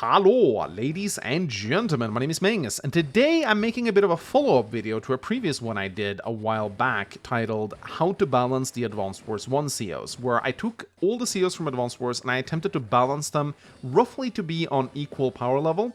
Hello, ladies and gentlemen, my name is Mangus, and today I'm making a bit of a follow-up video to a previous one I did a while back titled How to Balance the Advanced Wars 1 COs, where I took all the COs from Advanced Wars and I attempted to balance them roughly to be on equal power level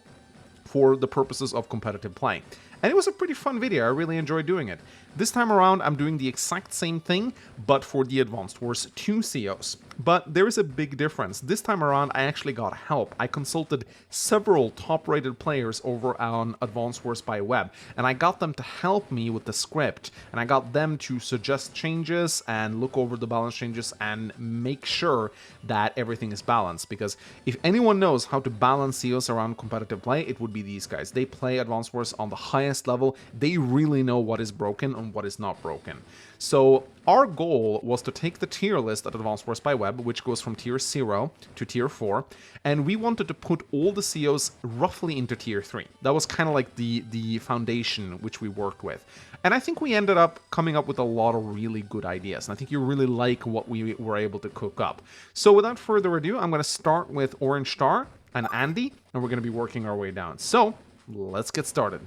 for the purposes of competitive play. And it was a pretty fun video, I really enjoyed doing it. This time around I'm doing the exact same thing, but for the Advanced Wars 2 COs. But there is a big difference. This time around I actually got help. I consulted several top-rated players over on Advanced Wars by Web, and I got them to help me with the script, and I got them to suggest changes and look over the balance changes and make sure that everything is balanced, because if anyone knows how to balance COs around competitive play, it would be these guys. They play Advanced Wars on the highest level. They really know what is broken and what is not broken. So our goal was to take the tier list at Advanced Wars by Web, which goes from tier 0 to tier 4, and we wanted to put all the COs roughly into tier 3. That was kind of like the foundation which we worked with. And I think we ended up coming up with a lot of really good ideas, and I think you really like what we were able to cook up. So without further ado, I'm going to start with Orange Star and Andy, and we're going to be working our way down. So let's get started.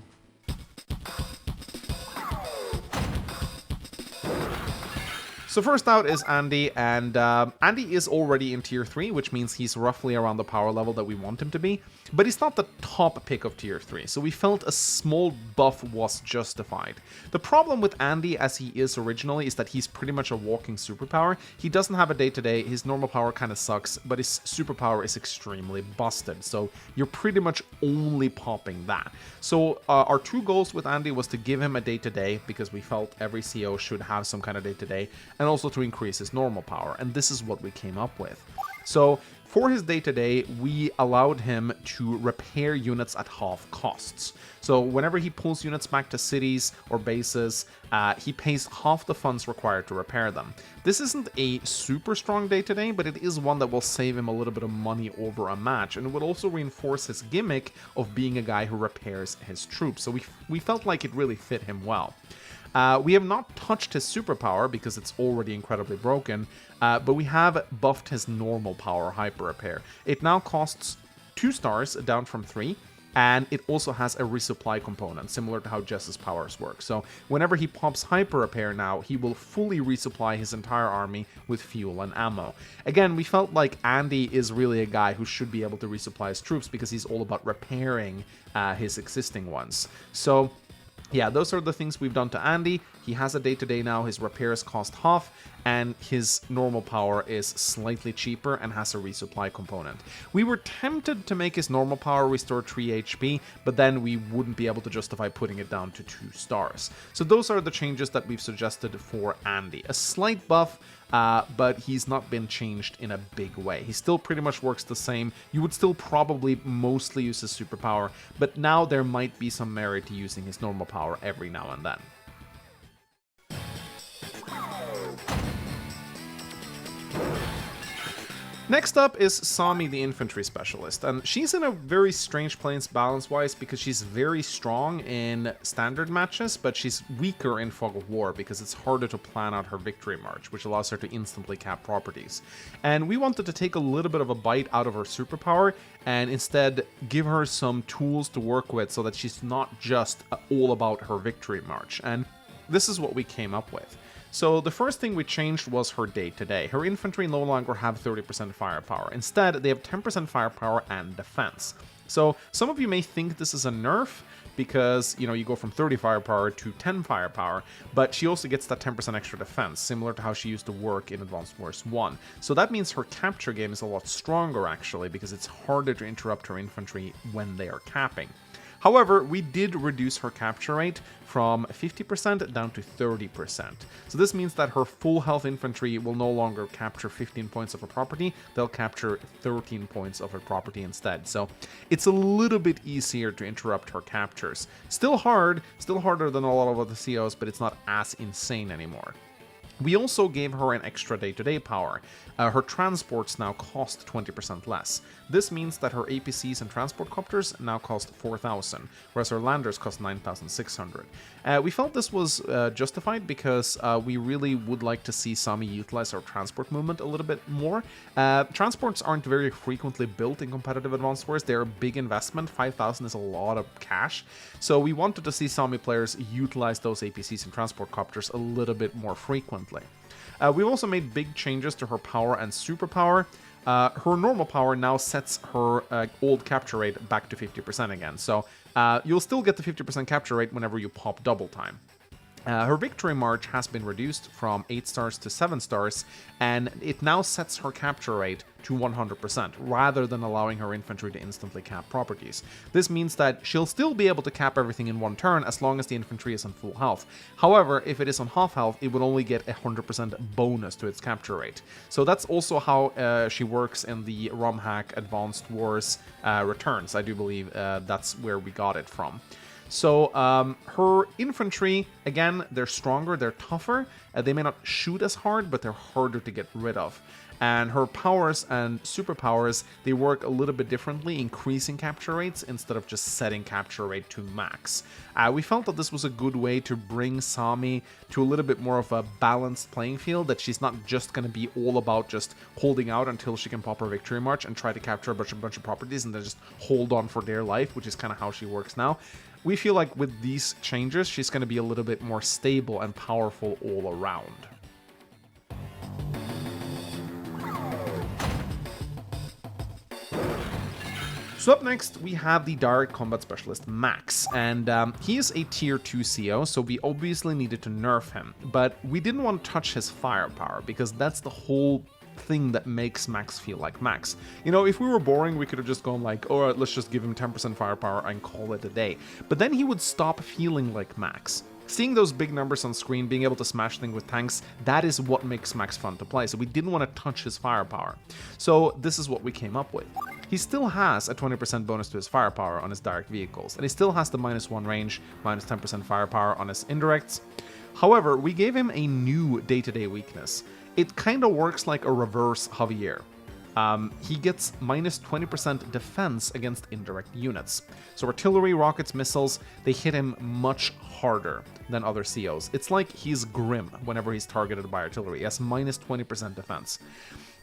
So first out is Andy, and Andy is already in tier 3, which means he's roughly around the power level that we want him to be, but he's not the top pick of tier 3, so we felt a small buff was justified. The problem with Andy as he is originally is that he's pretty much a walking superpower. He doesn't have a day-to-day, his normal power kind of sucks, but his superpower is extremely busted, so you're pretty much only popping that. So our two goals with Andy was to give him a day-to-day, because we felt every CO should have some kind of day-to-day, and also to increase his normal power, and this is what we came up with. So for his day-to-day, we allowed him to repair units at half costs. So whenever he pulls units back to cities or bases, he pays half the funds required to repair them. This isn't a super strong day-to-day, but it is one that will save him a little bit of money over a match, and it would also reinforce his gimmick of being a guy who repairs his troops. So we felt like it really fit him well. We have not touched his superpower because it's already incredibly broken, but we have buffed his normal power, Hyper Repair. It now costs 2 stars, down from 3, and it also has a resupply component, similar to how Jess's powers work. So whenever he pops Hyper Repair now, he will fully resupply his entire army with fuel and ammo. Again, we felt like Andy is really a guy who should be able to resupply his troops because he's all about repairing his existing ones. So yeah, those are the things we've done to Andy. He has a day-to-day now, his repairs cost half, and his normal power is slightly cheaper and has a resupply component. We were tempted to make his normal power restore 3 HP, but then we wouldn't be able to justify putting it down to 2 stars. So those are the changes that we've suggested for Andy. A slight buff, but he's not been changed in a big way. He still pretty much works the same. You would still probably mostly use his superpower, but now there might be some merit to using his normal power every now and then. Next up is Sami, the infantry specialist, and she's in a very strange place balance-wise because she's very strong in standard matches, but she's weaker in Fog of War because it's harder to plan out her victory march, which allows her to instantly cap properties. And we wanted to take a little bit of a bite out of her superpower and instead give her some tools to work with so that she's not just all about her victory march, and this is what we came up with. So the first thing we changed was her day-to-day. Her infantry no longer have 30% firepower. Instead, they have 10% firepower and defense. So some of you may think this is a nerf because, you know, you go from 30 firepower to 10 firepower, but she also gets that 10% extra defense, similar to how she used to work in Advanced Wars 1. So that means her capture game is a lot stronger, actually, because it's harder to interrupt her infantry when they are capping. However, we did reduce her capture rate from 50% down to 30%. So this means that her full health infantry will no longer capture 15 points of a property, they'll capture 13 points of a property instead. So it's a little bit easier to interrupt her captures. Still hard, still harder than a lot of other COs, but it's not as insane anymore. We also gave her an extra day-to-day power. Her transports now cost 20% less. This means that her APCs and transport copters now cost 4,000, whereas her landers cost 9,600. We felt this was justified because we really would like to see Sami utilize her transport movement a little bit more. Transports aren't very frequently built in competitive Advanced Wars. They're a big investment. 5,000 is a lot of cash. So we wanted to see Sami players utilize those APCs and transport copters a little bit more frequently. We've also made big changes to her power and superpower. Her normal power now sets her old capture rate back to 50% again. So you'll still get the 50% capture rate whenever you pop double time. Her victory march has been reduced from 8 stars to 7 stars, and it now sets her capture rate to 100%, rather than allowing her infantry to instantly cap properties. This means that she'll still be able to cap everything in one turn as long as the infantry is on full health. However, if it is on half health, it would only get a 100% bonus to its capture rate. So that's also how she works in the ROM hack Advanced Wars Returns. I do believe that's where we got it from. So her infantry, again, they're stronger, they're tougher. They may not shoot as hard, but they're harder to get rid of. And her powers and superpowers, they work a little bit differently, increasing capture rates instead of just setting capture rate to max. We felt that this was a good way to bring Sami to a little bit more of a balanced playing field, that she's not just going to be all about just holding out until she can pop her victory march and try to capture a bunch of properties and then just hold on for dear life, which is kind of how she works now. We feel like with these changes, she's going to be a little bit more stable and powerful all around. So up next, we have the Direct Combat Specialist Max, and he is a tier 2 CO, so we obviously needed to nerf him, but we didn't want to touch his firepower, because that's the whole thing that makes Max feel like Max. You know, if we were boring, we could have just gone like, alright, let's just give him 10% firepower and call it a day. But then he would stop feeling like Max. Seeing those big numbers on screen, being able to smash things with tanks, that is what makes Max fun to play, so we didn't want to touch his firepower. So this is what we came up with. He still has a 20% bonus to his firepower on his direct vehicles, and he still has the -1 range, -10% firepower on his indirects. However, we gave him a new day-to-day weakness. It kind of works like a reverse Javier. He gets -20% defense against indirect units. So artillery, rockets, missiles, they hit him much harder than other COs. It's like he's grim whenever he's targeted by artillery. He has -20% defense.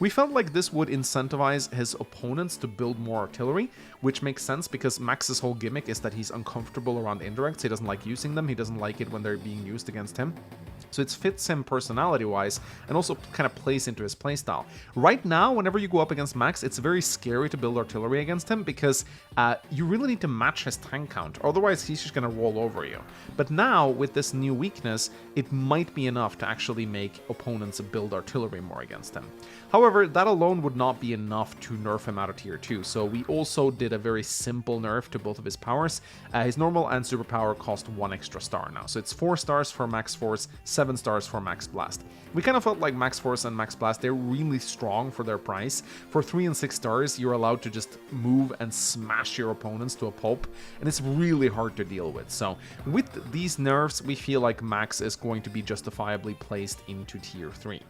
We felt like this would incentivize his opponents to build more artillery, which makes sense because Max's whole gimmick is that he's uncomfortable around indirects. He doesn't like using them. He doesn't like it when they're being used against him. So it fits him personality-wise and also kind of plays into his playstyle. Right now, whenever you go up against Max, it's very scary to build artillery against him because you really need to match his tank count. Otherwise, he's just going to roll over you. But now, with this new weakness, it might be enough to actually make opponents build artillery more against him. However, that alone would not be enough to nerf him out of tier 2, so we also did a very simple nerf to both of his powers. His normal and superpower cost 1 extra star now, so it's 4 stars for Max Force, 7 stars for Max Blast. We kind of felt like Max Force and Max Blast, they're really strong for their price. For 3 and 6 stars, you're allowed to just move and smash your opponents to a pulp, and it's really hard to deal with. So with these nerfs, we feel like Max is going to be justifiably placed into tier 3.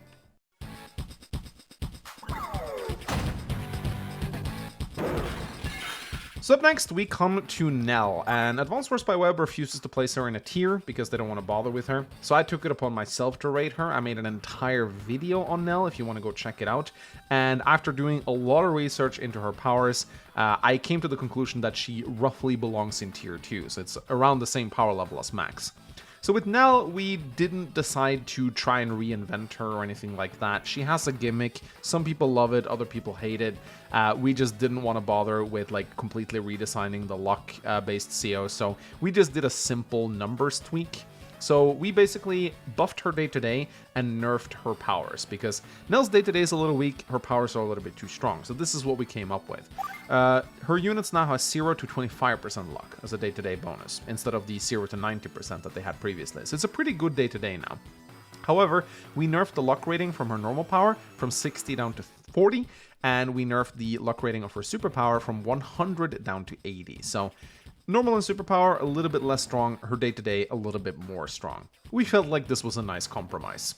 So up next, we come to Nell, and Advanced Wars by Web refuses to place her in a tier because they don't want to bother with her. So I took it upon myself to rate her. I made an entire video on Nell if you want to go check it out. And after doing a lot of research into her powers, I came to the conclusion that she roughly belongs in tier 2. So it's around the same power level as Max. So with Nell, we didn't decide to try and reinvent her or anything like that. She has a gimmick. Some people love it, other people hate it. We just didn't want to bother with like completely redesigning the luck-based CO, so we just did a simple numbers tweak. So we basically buffed her day-to-day and nerfed her powers, because Nell's day-to-day is a little weak, her powers are a little bit too strong. So this is what we came up with. Her units now have 0 to 25% luck as a day-to-day bonus, instead of the 0 to 90% that they had previously. So it's a pretty good day-to-day now. However, we nerfed the luck rating from her normal power from 60 down to 40, and we nerfed the luck rating of her superpower from 100 down to 80. So normal and superpower, a little bit less strong, her day-to-day a little bit more strong. We felt like this was a nice compromise.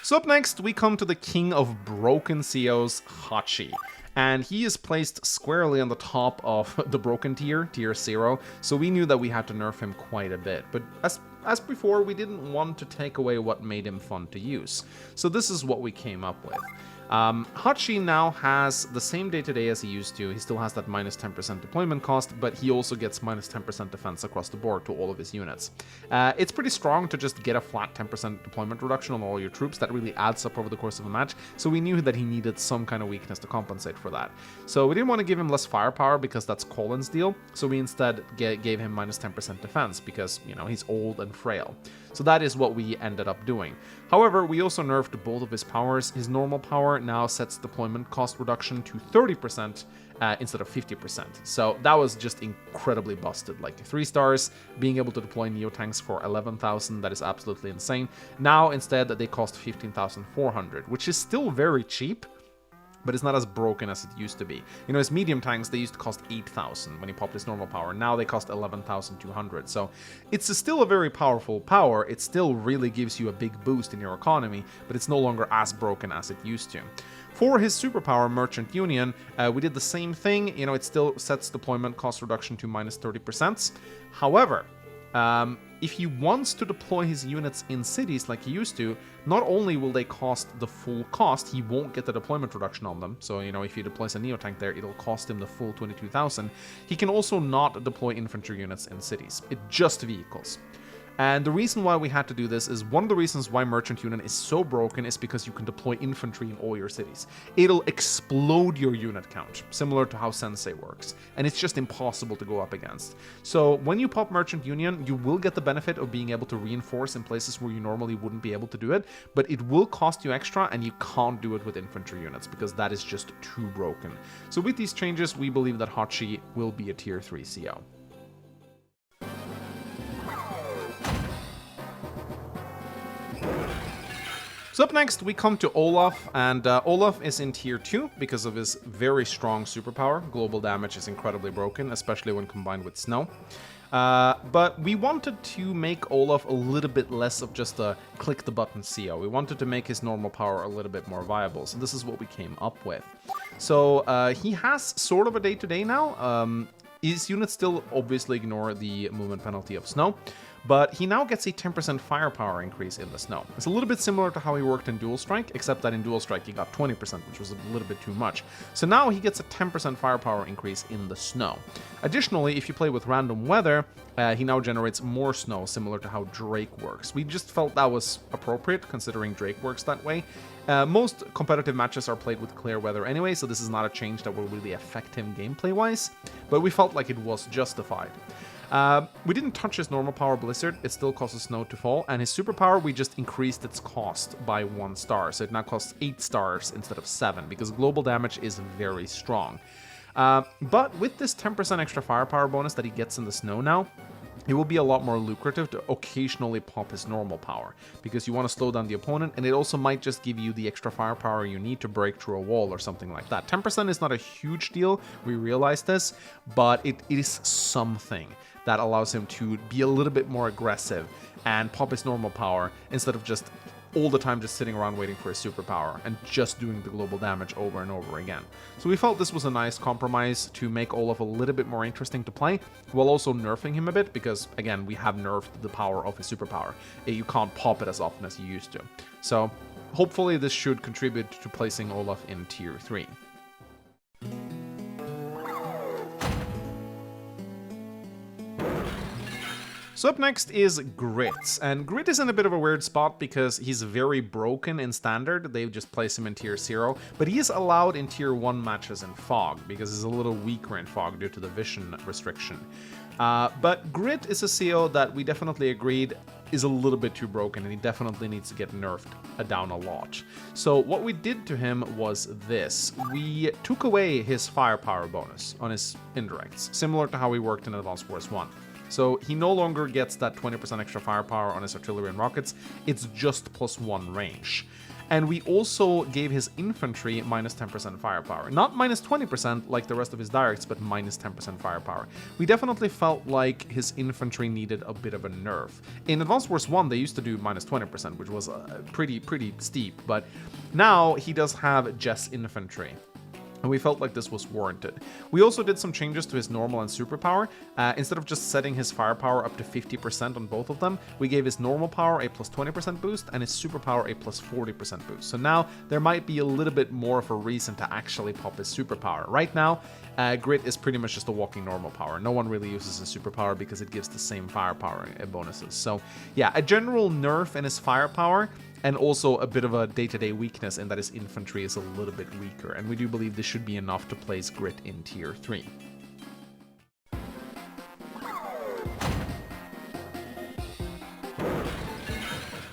So up next, we come to the king of broken COs, Hachi. And he is placed squarely on the top of the broken tier, tier 0, so we knew that we had to nerf him quite a bit. But as before, we didn't want to take away what made him fun to use. So this is what we came up with. Hachi now has the same day-to-day as he used to. He still has that minus 10% deployment cost, but he also gets minus 10% defense across the board to all of his units. It's pretty strong to just get a flat 10% deployment reduction on all your troops. That really adds up over the course of a match, so we knew that he needed some kind of weakness to compensate for that. So we didn't want to give him less firepower because that's Colin's deal, so we instead gave him minus 10% defense because, you know, he's old and frail. So that is what we ended up doing. However, we also nerfed both of his powers. His normal power now sets deployment cost reduction to 30% instead of 50%. So that was just incredibly busted. Like 3 stars, being able to deploy Neotanks for 11,000, that is absolutely insane. Now instead they cost 15,400, which is still very cheap, but it's not as broken as it used to be. You know, his medium tanks, they used to cost 8,000 when he popped his normal power. Now they cost 11,200. So it's still a very powerful power. It still really gives you a big boost in your economy, but it's no longer as broken as it used to. For his superpower, Merchant Union, we did the same thing. You know, it still sets deployment cost reduction to minus 30%. However, if he wants to deploy his units in cities like he used to, not only will they cost the full cost, he won't get the deployment reduction on them. So, you know, if he deploys a Neotank there, it'll cost him the full 22,000. He can also not deploy infantry units in cities. It's just vehicles. And the reason why we had to do this is one of the reasons why Merchant Unit is so broken is because you can deploy infantry in all your cities. It'll explode your unit count, similar to how Sensei works, and it's just impossible to go up against. So when you pop Merchant Union, you will get the benefit of being able to reinforce in places where you normally wouldn't be able to do it, but it will cost you extra, and you can't do it with infantry units because that is just too broken. So with these changes, we believe that Hachi will be a tier 3 CO. So up next, we come to Olaf, and Olaf is in tier 2 because of his very strong superpower. Global damage is incredibly broken, especially when combined with snow. But we wanted to make Olaf a little bit less of just a click-the-button CO. We wanted to make his normal power a little bit more viable, so this is what we came up with. So he has sort of a day-to-day now. His units still obviously ignore the movement penalty of snow, but he now gets a 10% firepower increase in the snow. It's a little bit similar to how he worked in Dual Strike, except that in Dual Strike he got 20%, which was a little bit too much. So now he gets a 10% firepower increase in the snow. Additionally, if you play with random weather, he now generates more snow, similar to how Drake works. We just felt that was appropriate, considering Drake works that way. Most competitive matches are played with clear weather anyway, so this is not a change that will really affect him gameplay-wise, but we felt like it was justified. We didn't touch his normal power Blizzard, it still causes snow to fall, and his superpower, we just increased its cost by 1 star, so it now costs 8 stars instead of 7, because global damage is very strong. But with this 10% extra firepower bonus that he gets in the snow now, it will be a lot more lucrative to occasionally pop his normal power, because you want to slow down the opponent, and it also might just give you the extra firepower you need to break through a wall or something like that. 10% is not a huge deal, we realize this, but it is something that allows him to be a little bit more aggressive and pop his normal power instead of just all the time just sitting around waiting for his superpower and just doing the global damage over and over again. So we felt this was a nice compromise to make Olaf a little bit more interesting to play, while also nerfing him a bit, because again, we have nerfed the power of his superpower. You can't pop it as often as you used to. So hopefully this should contribute to placing Olaf in tier 3. So up next is Grit, and Grit is in a bit of a weird spot because he's very broken in Standard. They just place him in tier 0, but he is allowed in tier 1 matches in Fog because he's a little weaker in Fog due to the vision restriction. But Grit is a CO that we definitely agreed is a little bit too broken, and he definitely needs to get nerfed down a lot. So what we did to him was this. We took away his firepower bonus on his indirects, similar to how he worked in Advanced Wars 1. So he no longer gets that 20% extra firepower on his artillery and rockets, it's just +1 range. And we also gave his infantry minus 10% firepower. Not minus 20% like the rest of his directs, but minus 10% firepower. We definitely felt like his infantry needed a bit of a nerf. In Advanced Wars 1, they used to do minus 20%, which was pretty steep, but now he does have Jess infantry. And we felt like this was warranted. We also did some changes to his normal and superpower. Instead of just setting his firepower up to 50% on both of them, we gave his normal power a plus 20% boost and his superpower a plus 40% boost. So now there might be a little bit more of a reason to actually pop his superpower. Right now, Grit is pretty much just a walking normal power. No one really uses his superpower because it gives the same firepower bonuses. So yeah, a general nerf in his firepower, and also a bit of a day-to-day weakness in that his infantry is a little bit weaker, and we do believe this should be enough to place Grit in tier 3.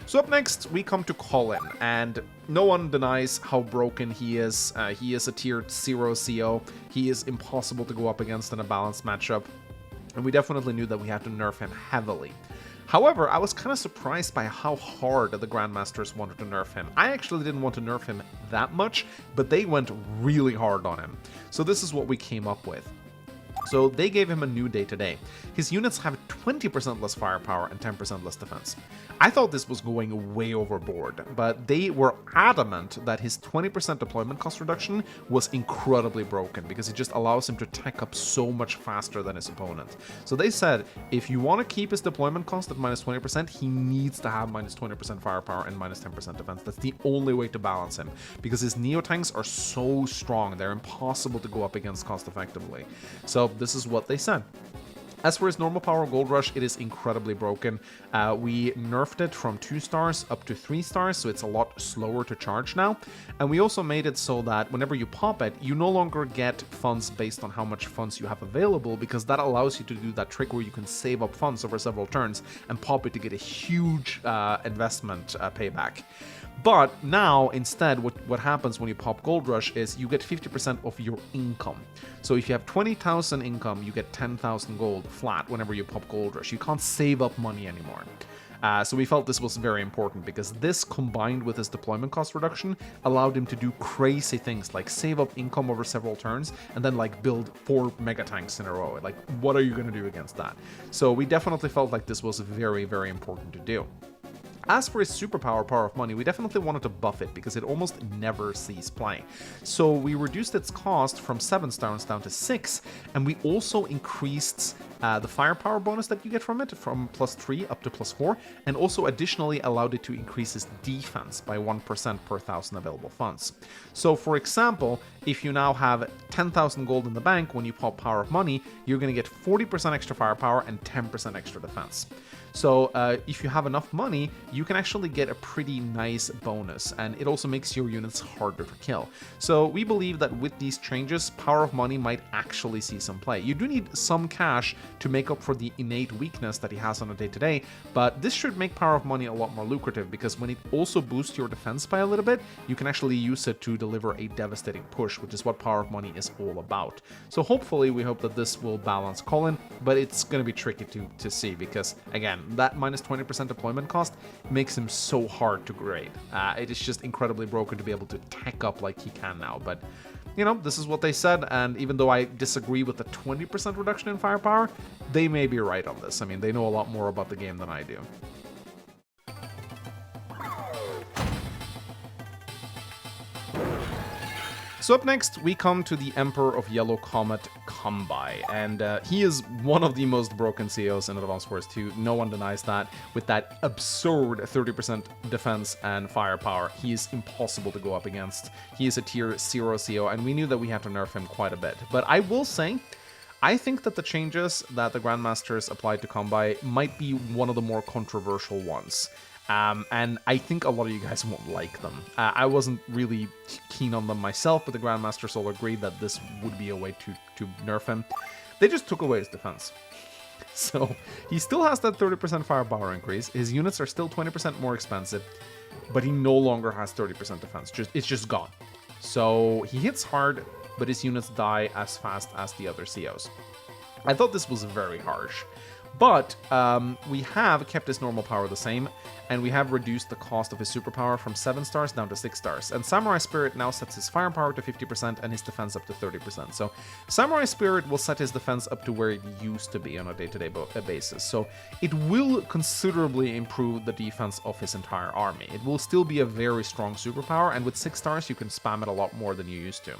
So up next, we come to Colin, and no one denies how broken he is. He is a tier 0 CO. He is impossible to go up against in a balanced matchup, and we definitely knew that we had to nerf him heavily. However, I was kind of surprised by how hard the Grandmasters wanted to nerf him. I actually didn't want to nerf him that much, but they went really hard on him. So this is what we came up with. So they gave him a new day-to-day. His units have 20% less firepower and 10% less defense. I thought this was going way overboard, but they were adamant that his 20% deployment cost reduction was incredibly broken because it just allows him to tech up so much faster than his opponent. So they said, if you want to keep his deployment cost at minus 20%, he needs to have minus 20% firepower and minus 10% defense. That's the only way to balance him because his Neo-tanks are so strong, they're impossible to go up against cost effectively. So this is what they said. As for his normal power Gold Rush, it is incredibly broken. We nerfed it from 2 stars up to 3 stars, so it's a lot slower to charge now. And we also made it so that whenever you pop it, you no longer get funds based on how much funds you have available, because that allows you to do that trick where you can save up funds over several turns and pop it to get a huge investment payback. But now, instead, what happens when you pop Gold Rush is you get 50% of your income. So if you have 20,000 income, you get 10,000 gold flat whenever you pop Gold Rush. You can't save up money anymore. So we felt this was very important because this, combined with his deployment cost reduction, allowed him to do crazy things like save up income over several turns and then like build 4 mega tanks in a row. Like, what are you going to do against that? So we definitely felt like this was very, very important to do. As for his superpower, Power of Money, we definitely wanted to buff it because it almost never sees play. So we reduced its cost from 7 stars down to 6, and we also increased the firepower bonus that you get from it from +3 up to +4, and also additionally allowed it to increase its defense by 1% per 1,000 available funds. So for example, if you now have 10,000 gold in the bank when you pop Power of Money, you're going to get 40% extra firepower and 10% extra defense. So if you have enough money, you can actually get a pretty nice bonus, and it also makes your units harder to kill. So we believe that with these changes, Power of Money might actually see some play. You do need some cash to make up for the innate weakness that he has on a day-to-day, but this should make Power of Money a lot more lucrative because when it also boosts your defense by a little bit, you can actually use it to deliver a devastating push, which is what Power of Money is all about. So hopefully we hope that this will balance Colin, but it's going to be tricky to see because, again, that minus 20% deployment cost makes him so hard to grade. It is just incredibly broken to be able to tech up like he can now, but you know, this is what they said, and even though I disagree with the 20% reduction in firepower, they may be right on this. I mean, they know a lot more about the game than I do. So up next, we come to the Emperor of Yellow Comet, Kanbei, and he is one of the most broken COs in Advanced Wars 2. No one denies that. With that absurd 30% defense and firepower, he is impossible to go up against. He is a tier 0 CO, and we knew that we had to nerf him quite a bit. But I will say, I think that the changes that the Grandmasters applied to Kanbei might be one of the more controversial ones. And I think a lot of you guys won't like them. I wasn't really keen on them myself, but the Grandmasters all agreed that this would be a way to nerf him. They just took away his defense. So he still has that 30% firepower increase. His units are still 20% more expensive, but he no longer has 30% defense. It's just gone. So he hits hard, but his units die as fast as the other COs. I thought this was very harsh. But we have kept his normal power the same, and we have reduced the cost of his superpower from 7 stars down to 6 stars. And Samurai Spirit now sets his firepower to 50% and his defense up to 30%. So Samurai Spirit will set his defense up to where it used to be on a day-to-day basis. So it will considerably improve the defense of his entire army. It will still be a very strong superpower, and with 6 stars you can spam it a lot more than you used to.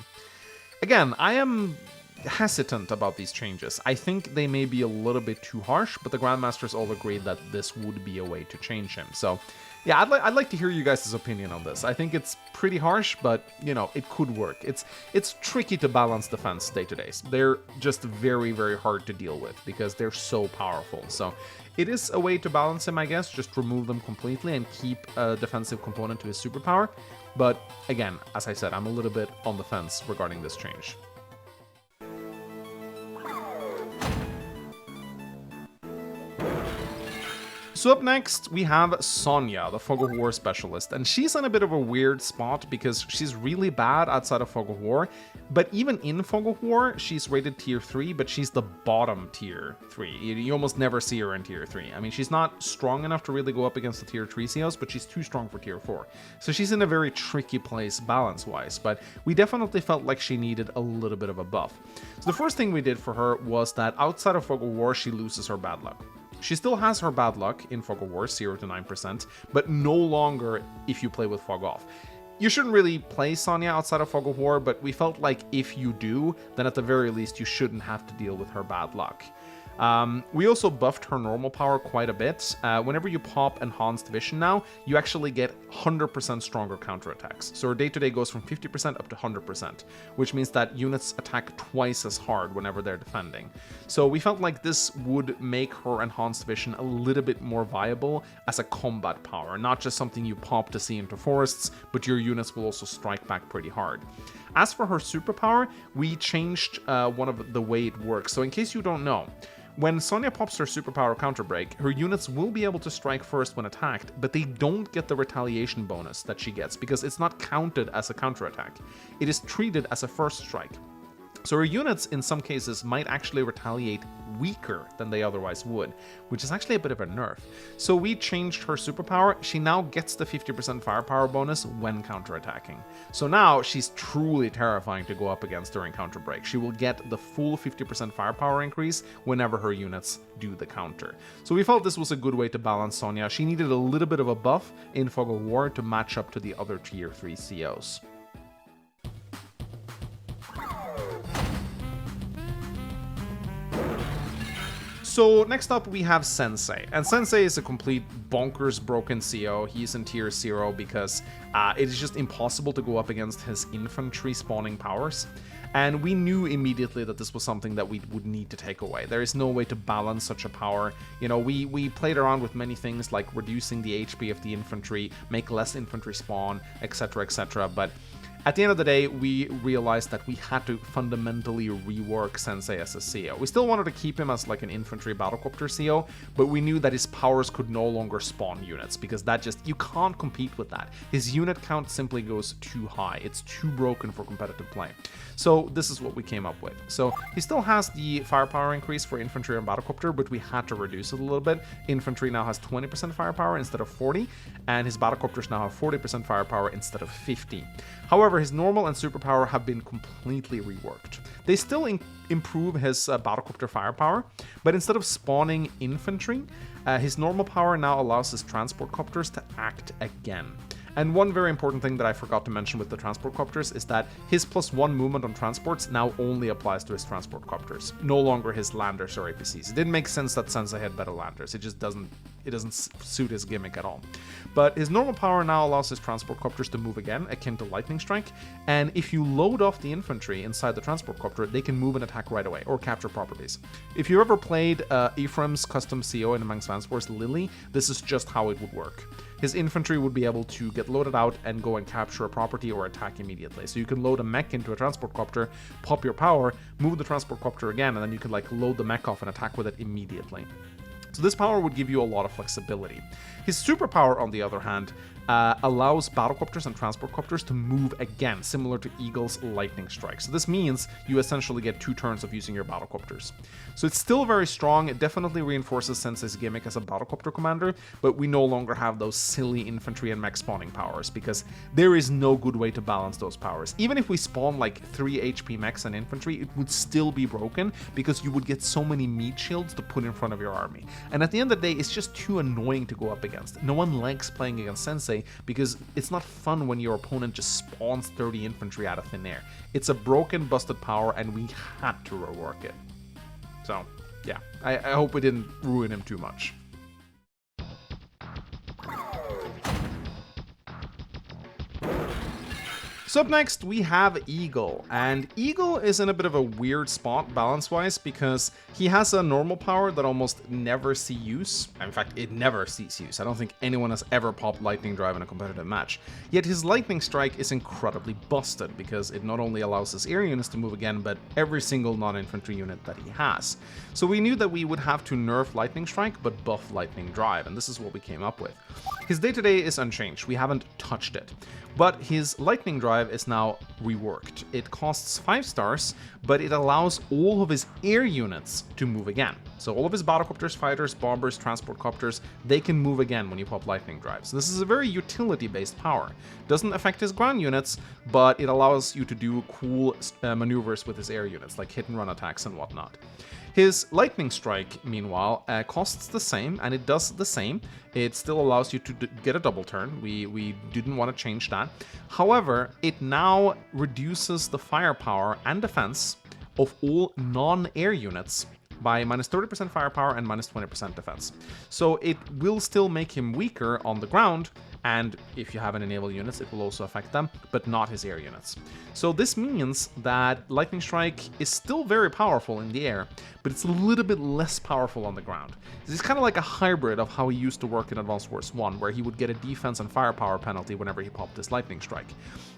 Again, I am hesitant about these changes. I think they may be a little bit too harsh, but the Grandmasters all agreed that this would be a way to change him. So yeah, I'd like to hear you guys' opinion on this. I think it's pretty harsh, but you know, it could work. It's tricky to balance defense day to day. They're just very, very hard to deal with because they're so powerful. So it is a way to balance him, I guess. Just remove them completely and keep a defensive component to his superpower. But again, as I said, I'm a little bit on the fence regarding this change. So up next, we have Sonja, the Fog of War specialist, and she's in a bit of a weird spot because she's really bad outside of Fog of War, but even in Fog of War, she's rated tier 3, but she's the bottom tier 3. You almost never see her in tier 3. I mean, she's not strong enough to really go up against the tier 3 COs, but she's too strong for tier 4. So she's in a very tricky place balance-wise, but we definitely felt like she needed a little bit of a buff. So the first thing we did for her was that outside of Fog of War, she loses her bad luck. She still has her bad luck in Fog of War, 0 to 9%, but no longer if you play with Fog Off. You shouldn't really play Sonja outside of Fog of War, but we felt like if you do, then at the very least you shouldn't have to deal with her bad luck. We also buffed her normal power quite a bit. Whenever you pop Enhanced Vision now, you actually get 100% stronger counterattacks. So her day-to-day goes from 50% up to 100%, which means that units attack twice as hard whenever they're defending. So we felt like this would make her Enhanced Vision a little bit more viable as a combat power, not just something you pop to see into forests, but your units will also strike back pretty hard. As for her superpower, we changed one of the way it works. So in case you don't know, when Sonja pops her superpower Counter Break, her units will be able to strike first when attacked, but they don't get the retaliation bonus that she gets because it's not counted as a counterattack. It is treated as a first strike. So her units, in some cases, might actually retaliate weaker than they otherwise would, which is actually a bit of a nerf. So we changed her superpower. She now gets the 50% firepower bonus when counterattacking. So now she's truly terrifying to go up against during Counter Break. She will get the full 50% firepower increase whenever her units do the counter. So we felt this was a good way to balance Sonja. She needed a little bit of a buff in Fog of War to match up to the other tier 3 COs. So next up we have Sensei, and Sensei is a complete bonkers broken CO. He's in tier 0 because it is just impossible to go up against his infantry spawning powers. And we knew immediately that this was something that we would need to take away. There is no way to balance such a power. You know, we played around with many things like reducing the HP of the infantry, make less infantry spawn, etc., but at the end of the day, we realized that we had to fundamentally rework Sensei as a CO. We still wanted to keep him as like an infantry battlecopter CO, but we knew that his powers could no longer spawn units because that just, you can't compete with that. His unit count simply goes too high. It's too broken for competitive play. So this is what we came up with. So he still has the firepower increase for infantry and battlecopter, but we had to reduce it a little bit. Infantry now has 20% firepower instead of 40, and his battlecopters now have 40% firepower instead of 50. However, his normal and superpower have been completely reworked. They still improve his battlecopter firepower, but instead of spawning infantry, his normal power now allows his transport copters to act again. And one very important thing that I forgot to mention with the transport copters is that his +1 movement on transports now only applies to his transport copters, no longer his landers or APCs. It didn't make sense that Sensei had better landers. It just doesn't suit his gimmick at all. But his normal power now allows his transport copters to move again, akin to Lightning Strike, and if you load off the infantry inside the transport copter, they can move and attack right away, or capture properties. If you ever played Ephraim's custom CO in Among Svansfors Lily, this is just how it would work. His infantry would be able to get loaded out and go and capture a property or attack immediately. So you can load a mech into a transport copter, pop your power, move the transport copter again, and then you can like load the mech off and attack with it immediately. So this power would give you a lot of flexibility. His superpower, on the other hand, allows battlecopters and transportcopters to move again, similar to Eagle's lightning strike. So this means you essentially get 2 turns of using your battlecopters. So it's still very strong. It definitely reinforces Sensei's gimmick as a battlecopter commander, but we no longer have those silly infantry and mech spawning powers, because there is no good way to balance those powers. Even if we spawn like 3 HP mechs and infantry, it would still be broken, because you would get so many meat shields to put in front of your army. And at the end of the day, it's just too annoying to go up against. No one likes playing against Sensei, because it's not fun when your opponent just spawns 30 infantry out of thin air. It's a broken, busted power, and we had to rework it. So, yeah, I hope we didn't ruin him too much. So up next, we have Eagle, and Eagle is in a bit of a weird spot balance-wise, because he has a normal power that almost never sees use. In fact, it never sees use. I don't think anyone has ever popped Lightning Drive in a competitive match. Yet his Lightning Strike is incredibly busted, because it not only allows his air units to move again, but every single non-infantry unit that he has. So we knew that we would have to nerf Lightning Strike, but buff Lightning Drive, and this is what we came up with. His day-to-day is unchanged. We haven't touched it. But his Lightning Drive is now reworked. It costs 5 stars, but it allows all of his air units to move again. So all of his battlecopters, fighters, bombers, transport copters, they can move again when you pop Lightning Drive. So this is a very utility-based power. Doesn't affect his ground units, but it allows you to do cool maneuvers with his air units, like hit and run attacks and whatnot. His Lightning Strike, meanwhile, costs the same, and it does the same. It still allows you to get a double turn. We didn't want to change that. However, it now reduces the firepower and defense of all non-air units by minus 30% firepower and minus 20% defense. So it will still make him weaker on the ground, and if you have any naval units, it will also affect them, but not his air units. So this means that Lightning Strike is still very powerful in the air, but it's a little bit less powerful on the ground. This is kind of like a hybrid of how he used to work in Advanced Wars 1, where he would get a defense and firepower penalty whenever he popped his Lightning Strike.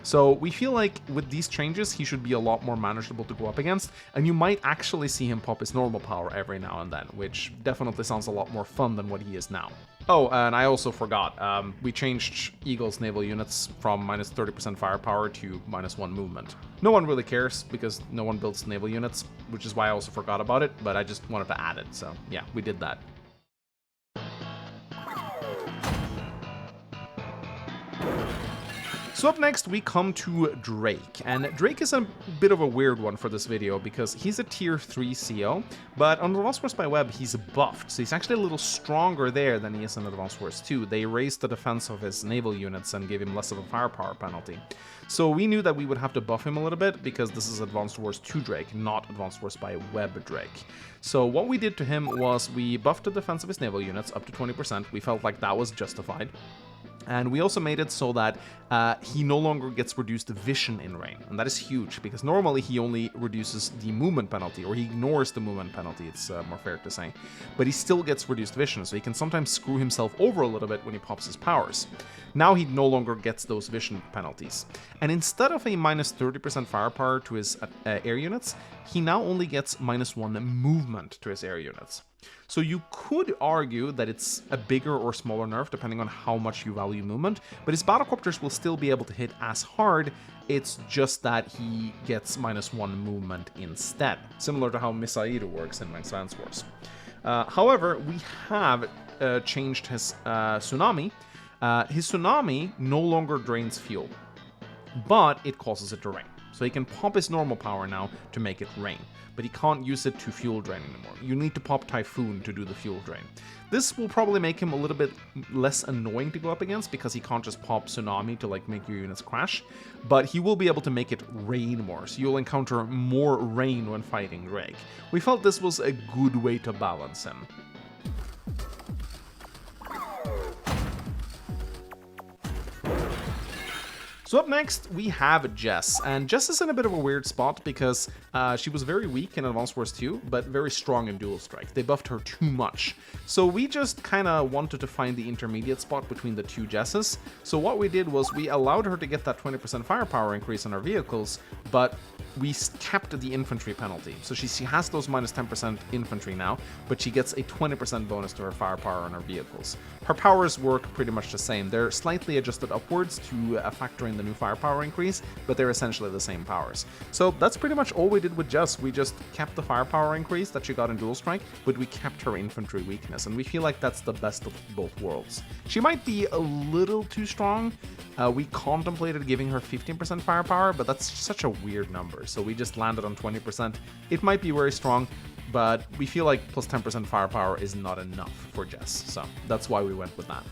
So we feel like with these changes, he should be a lot more manageable to go up against, and you might actually see him pop his normal power every now and then, which definitely sounds a lot more fun than what he is now. Oh, and I also forgot, we changed Eagle's naval units from minus 30% firepower to minus 1 movement. No one really cares, because no one builds naval units, which is why I also forgot about it, but I just wanted to add it, so yeah, we did that. So up next, we come to Drake, and Drake is a bit of a weird one for this video because he's a tier 3 CO, but on Advanced Wars by Web, he's buffed, so he's actually a little stronger there than he is in Advanced Wars 2. They raised the defense of his naval units and gave him less of a firepower penalty. So we knew that we would have to buff him a little bit because this is Advanced Wars 2 Drake, not Advanced Wars by Web Drake. So what we did to him was we buffed the defense of his naval units up to 20%. We felt like that was justified. And we also made it so that he no longer gets reduced vision in rain. And that is huge, because normally he only reduces the movement penalty, or he ignores the movement penalty, it's more fair to say. But he still gets reduced vision, so he can sometimes screw himself over a little bit when he pops his powers. Now he no longer gets those vision penalties. And instead of a minus 30% firepower to his air units, he now only gets minus 1 movement to his air units. So you could argue that it's a bigger or smaller nerf depending on how much you value movement, but his battlecopters will still be able to hit as hard. It's just that he gets minus 1 movement instead, similar to how Misairu works in Advanced Wars. However, we have changed his Tsunami. His Tsunami no longer drains fuel, but it causes it to rain. So he can pop his normal power now to make it rain, but he can't use it to fuel drain anymore. You need to pop Typhoon to do the fuel drain. This will probably make him a little bit less annoying to go up against because he can't just pop Tsunami to like make your units crash, but he will be able to make it rain more, so you'll encounter more rain when fighting Drake. We felt this was a good way to balance him. So up next, we have Jess, and Jess is in a bit of a weird spot because she was very weak in Advanced Wars 2, but very strong in Dual Strike. They buffed her too much. So we just kind of wanted to find the intermediate spot between the two Jesses. So what we did was we allowed her to get that 20% firepower increase on our vehicles, but we kept the infantry penalty. So she has those minus 10% infantry now, but she gets a 20% bonus to her firepower on her vehicles. Her powers work pretty much the same. They're slightly adjusted upwards to factor in the new firepower increase, but they're essentially the same powers. So that's pretty much all we did with Jess. We just kept the firepower increase that she got in Dual Strike, but we kept her infantry weakness, and we feel like that's the best of both worlds. She might be a little too strong. We contemplated giving her 15% firepower, but that's such a weird number, so we just landed on 20%. It might be very strong, but we feel like plus 10% firepower is not enough for Jess, so that's why we went with that.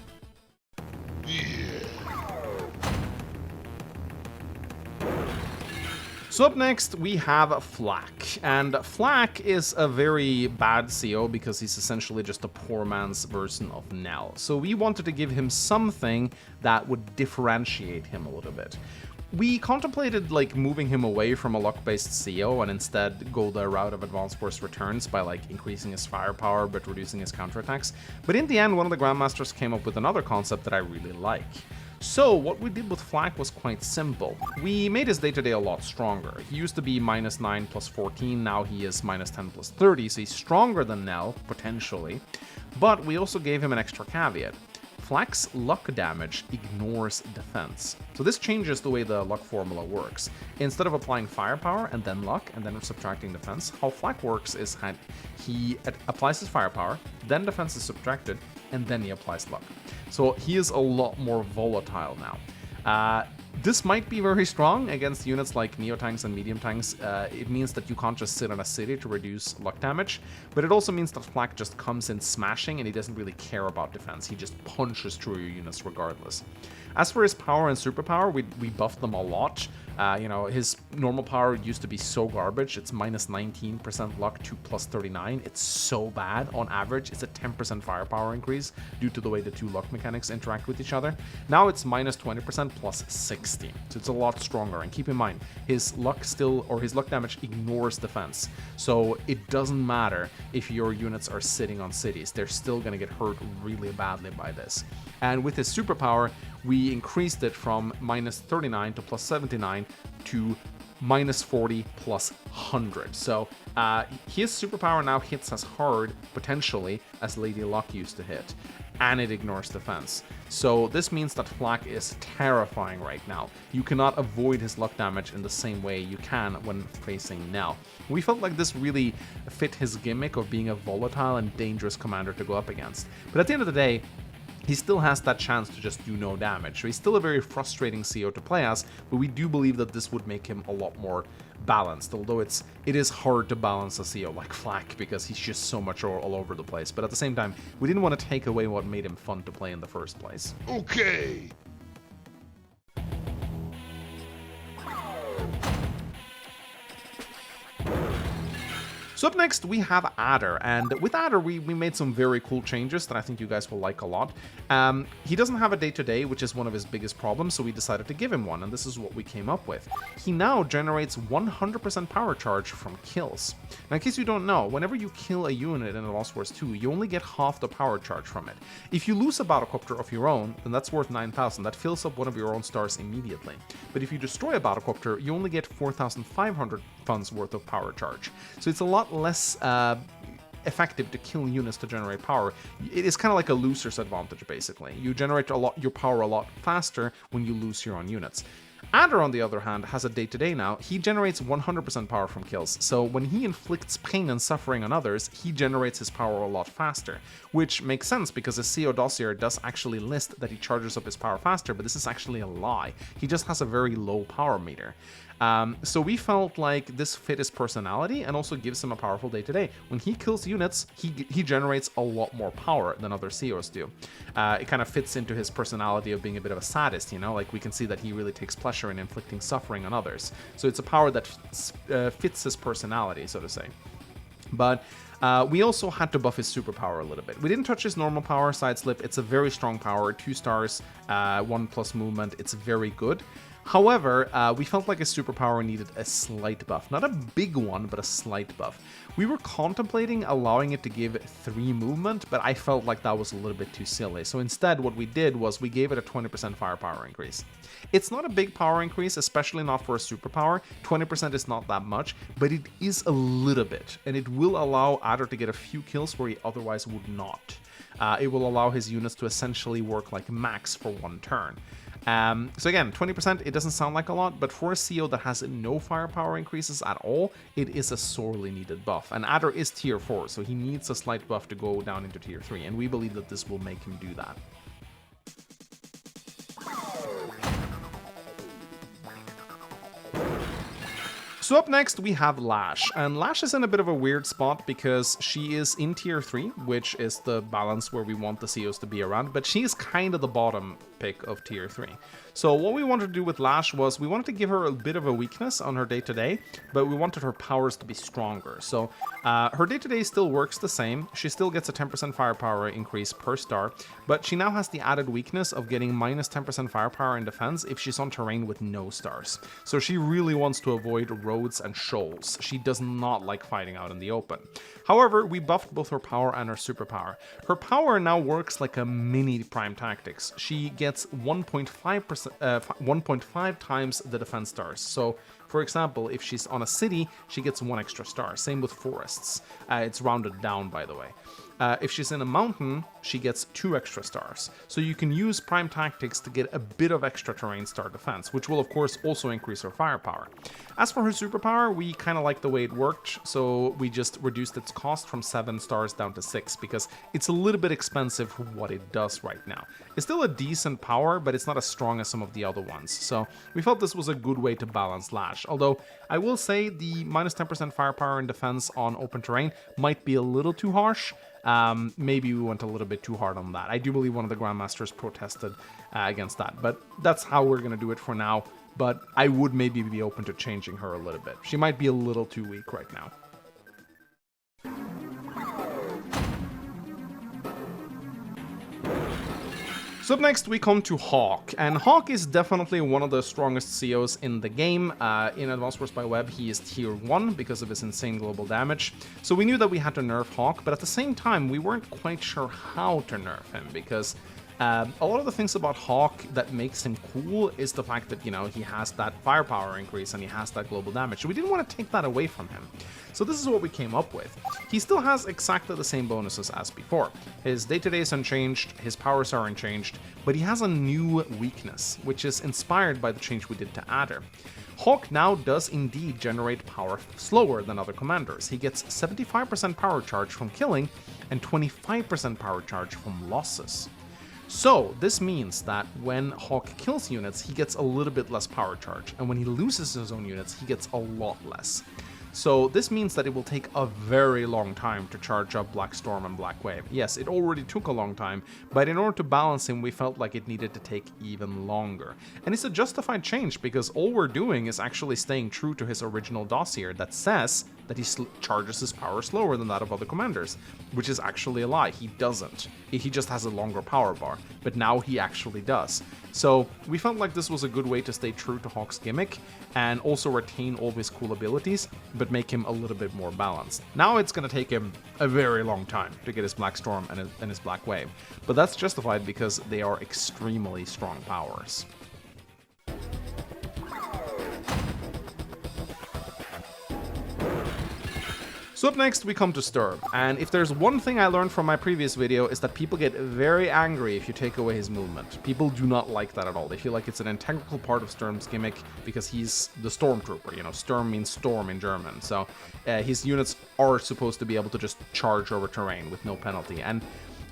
So up next, we have Flak, and Flak is a very bad CO because he's essentially just a poor man's version of Nell. So we wanted to give him something that would differentiate him a little bit. We contemplated like moving him away from a luck-based CO and instead go the route of advanced force returns by like increasing his firepower but reducing his counterattacks. But in the end, one of the Grandmasters came up with another concept that I really like. So what we did with Flak was quite simple. We made his day-to-day a lot stronger. He used to be minus 9 plus 14, now he is minus 10 plus 30, so he's stronger than Nell, potentially. But we also gave him an extra caveat. Flak's luck damage ignores defense. So this changes the way the luck formula works. Instead of applying firepower and then luck and then subtracting defense, how Flak works is that he applies his firepower, then defense is subtracted, and then he applies luck. So he is a lot more volatile now. This might be very strong against units like Neo tanks and medium tanks. It means that you can't just sit on a city to reduce luck damage, but it also means that Flak just comes in smashing and he doesn't really care about defense. He just punches through your units regardless. As for his power and superpower, we buffed them a lot. You know, his normal power used to be so garbage. It's minus 19% luck to plus 39. It's so bad. On average, it's a 10% firepower increase due to the way the two luck mechanics interact with each other. Now it's minus 20% plus 60. So it's a lot stronger. And keep in mind, his luck damage ignores defense. So it doesn't matter if your units are sitting on cities. They're still going to get hurt really badly by this. And with his superpower, we increased it from minus 39 to plus 79 to minus 40 plus 100. So his superpower now hits as hard, potentially, as Lady Luck used to hit, and it ignores defense. So this means that Flak is terrifying right now. You cannot avoid his luck damage in the same way you can when facing Nell. We felt like this really fit his gimmick of being a volatile and dangerous commander to go up against. But at the end of the day, he still has that chance to just do no damage. So he's still a very frustrating CO to play as, but we do believe that this would make him a lot more balanced, although it is hard to balance a CO like Flak because he's just so much all over the place. But at the same time, we didn't want to take away what made him fun to play in the first place. Okay. So up next, we have Adder, and with Adder, we made some very cool changes that I think you guys will like a lot. He doesn't have a day-to-day, which is one of his biggest problems, so we decided to give him one, and this is what we came up with. He now generates 100% power charge from kills. Now, in case you don't know, whenever you kill a unit in a Lost Wars 2, you only get half the power charge from it. If you lose a battlecopter of your own, then that's worth 9,000. That fills up one of your own stars immediately. But if you destroy a battlecopter, you only get 4,500 funds worth of power charge. So it's a lot less effective to kill units to generate power. It is kind of like a loser's advantage, basically. You generate your power a lot faster when you lose your own units. Adder, on the other hand, has a day-to-day now. He generates 100% power from kills, so when he inflicts pain and suffering on others, he generates his power a lot faster, which makes sense because the CO dossier does actually list that he charges up his power faster, but this is actually a lie. He just has a very low power meter. So we felt like this fit his personality and also gives him a powerful day-to-day. When he kills units, he generates a lot more power than other COs do. It kind of fits into his personality of being a bit of a sadist, you know, like we can see that he really takes pleasure in inflicting suffering on others. So it's a power that fits his personality, so to say. But we also had to buff his superpower a little bit. We didn't touch his normal power, Sideslip. It's a very strong power, 2 stars, 1+ movement. It's very good. However, we felt like his superpower needed a slight buff. Not a big one, but a slight buff. We were contemplating allowing it to give 3 movement, but I felt like that was a little bit too silly. So instead, what we did was we gave it a 20% firepower increase. It's not a big power increase, especially not for a superpower. 20% is not that much, but it is a little bit, and it will allow Adder to get a few kills where he otherwise would not. It will allow his units to essentially work like max for 1 turn. So again, 20%, it doesn't sound like a lot, but for a CO that has no firepower increases at all, it is a sorely needed buff. And Adder is tier 4, so he needs a slight buff to go down into tier 3, and we believe that this will make him do that. So up next we have Lash, and Lash is in a bit of a weird spot because she is in tier 3, which is the balance where we want the COs to be around, but she is kind of the bottom pick of tier 3. So what we wanted to do with Lash was we wanted to give her a bit of a weakness on her day-to-day, but we wanted her powers to be stronger. So her day-to-day still works the same, she still gets a 10% firepower increase per star, but she now has the added weakness of getting minus 10% firepower in defense if she's on terrain with no stars. So she really wants to avoid roads and shoals. She does not like fighting out in the open. However, we buffed both her power and her superpower. Her power now works like a mini Prime Tactics. She gets 1.5 times the defense stars. So, for example, if she's on a city, she gets 1 extra star. Same with forests. It's rounded down, by the way. If she's in a mountain, she gets 2 extra stars. So you can use Prime Tactics to get a bit of extra terrain star defense, which will of course also increase her firepower. As for her superpower, we kind of like the way it worked, so we just reduced its cost from 7 stars down to 6, because it's a little bit expensive for what it does right now. It's still a decent power, but it's not as strong as some of the other ones, so we felt this was a good way to balance Lash. Although, I will say the minus 10% firepower in defense on open terrain might be a little too harsh. Maybe we went a little bit too hard on that. I do believe one of the Grandmasters protested against that, but that's how we're going to do it for now. But I would maybe be open to changing her a little bit. She might be a little too weak right now. So up next we come to Hawke, and Hawke is definitely one of the strongest COs in the game. In Advanced Wars by Web he is tier 1 because of his insane global damage, so we knew that we had to nerf Hawke, but at the same time we weren't quite sure how to nerf him, because a lot of the things about Hawke that makes him cool is the fact that, you know, he has that firepower increase and he has that global damage, so we didn't want to take that away from him. So this is what we came up with. He still has exactly the same bonuses as before. His day-to-day is unchanged, his powers are unchanged, but he has a new weakness, which is inspired by the change we did to Adder. Hawke now does indeed generate power slower than other commanders. He gets 75% power charge from killing and 25% power charge from losses. So this means that when Hawke kills units, he gets a little bit less power charge, and when he loses his own units, he gets a lot less. So this means that it will take a very long time to charge up Black Storm and Black Wave. Yes, it already took a long time, but in order to balance him, we felt like it needed to take even longer. And it's a justified change, because all we're doing is actually staying true to his original dossier that says that he charges his power slower than that of other commanders, which is actually a lie. He doesn't. He just has a longer power bar, but now he actually does. So we felt like this was a good way to stay true to Hawke's gimmick and also retain all of his cool abilities, but make him a little bit more balanced. Now it's going to take him a very long time to get his Black Storm and his Black Wave, but that's justified because they are extremely strong powers. So up next we come to Sturm, and if there's one thing I learned from my previous video is that people get very angry if you take away his movement. People do not like that at all. They feel like it's an integral part of Sturm's gimmick because he's the Stormtrooper. You know, Sturm means storm in German, so his units are supposed to be able to just charge over terrain with no penalty, and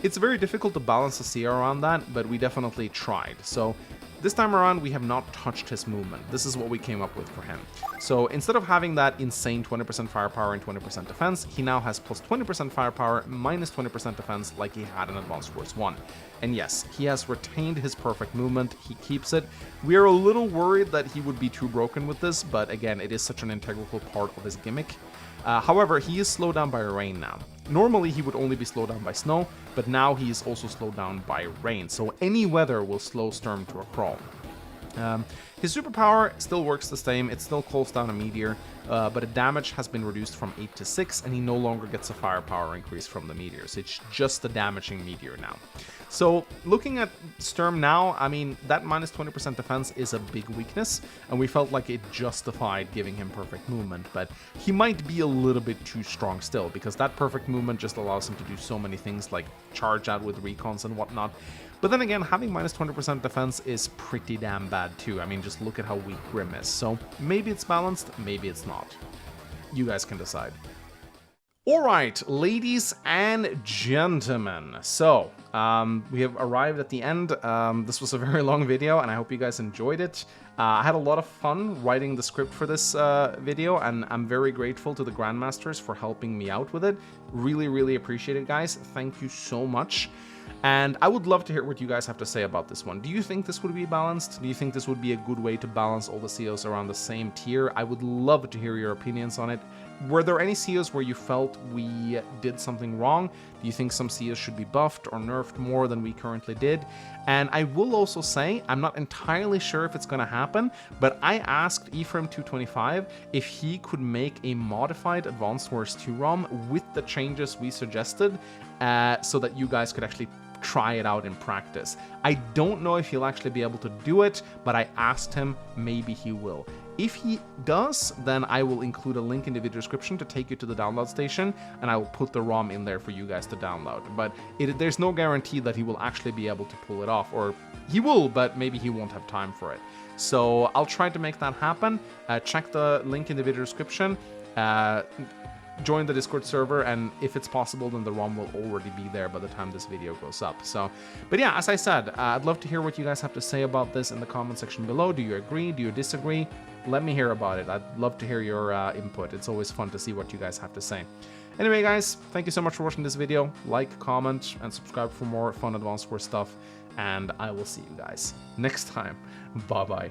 it's very difficult to balance the CR around that, but we definitely tried. So this time around, we have not touched his movement. This is what we came up with for him. So instead of having that insane 20% firepower and 20% defense, he now has plus 20% firepower, minus 20% defense like he had in Advanced Wars 1. And yes, he has retained his perfect movement, he keeps it. We are a little worried that he would be too broken with this, but again, it is such an integral part of his gimmick. However, he is slowed down by rain now. Normally he would only be slowed down by snow, but now he is also slowed down by rain, so any weather will slow Sturm to a crawl. His superpower still works the same, it still calls down a meteor, but the damage has been reduced from 8 to 6, and he no longer gets a firepower increase from the meteors. It's just a damaging meteor now. So, looking at Sturm now, I mean, that minus 20% defense is a big weakness, and we felt like it justified giving him perfect movement, but he might be a little bit too strong still, because that perfect movement just allows him to do so many things like charge out with recons and whatnot. But then again, having minus 20% defense is pretty damn bad too. I mean, just look at how weak Grim is. So maybe it's balanced, maybe it's not. You guys can decide. Alright, ladies and gentlemen, so we have arrived at the end. This was a very long video, and I hope you guys enjoyed it. I had a lot of fun writing the script for this video, and I'm very grateful to the Grandmasters for helping me out with it. Really, really appreciate it, guys. Thank you so much. And I would love to hear what you guys have to say about this one. Do you think this would be balanced? Do you think this would be a good way to balance all the COs around the same tier? I would love to hear your opinions on it. Were there any COs where you felt we did something wrong? Do you think some COs should be buffed or nerfed more than we currently did? And I will also say, I'm not entirely sure if it's going to happen, but I asked Ephraim225 if he could make a modified Advanced Wars 2 ROM with the changes we suggested, so that you guys could actually try it out in practice. I don't know if he'll actually be able to do it, but I asked him, maybe he will. If he does, then I will include a link in the video description to take you to the download station, and I will put the ROM in there for you guys to download. But there's no guarantee that he will actually be able to pull it off, or he will, but maybe he won't have time for it. So I'll try to make that happen. Check the link in the video description. Join the Discord server, and if it's possible, then the ROM will already be there by the time this video goes up. So, but yeah, as I said, I'd love to hear what you guys have to say about this in the comment section below. Do you agree? Do you disagree? Let me hear about it. I'd love to hear your input. It's always fun to see what you guys have to say. Anyway, guys, thank you so much for watching this video. Like, comment, and subscribe for more fun Advanced Wars stuff. And I will see you guys next time. Bye-bye.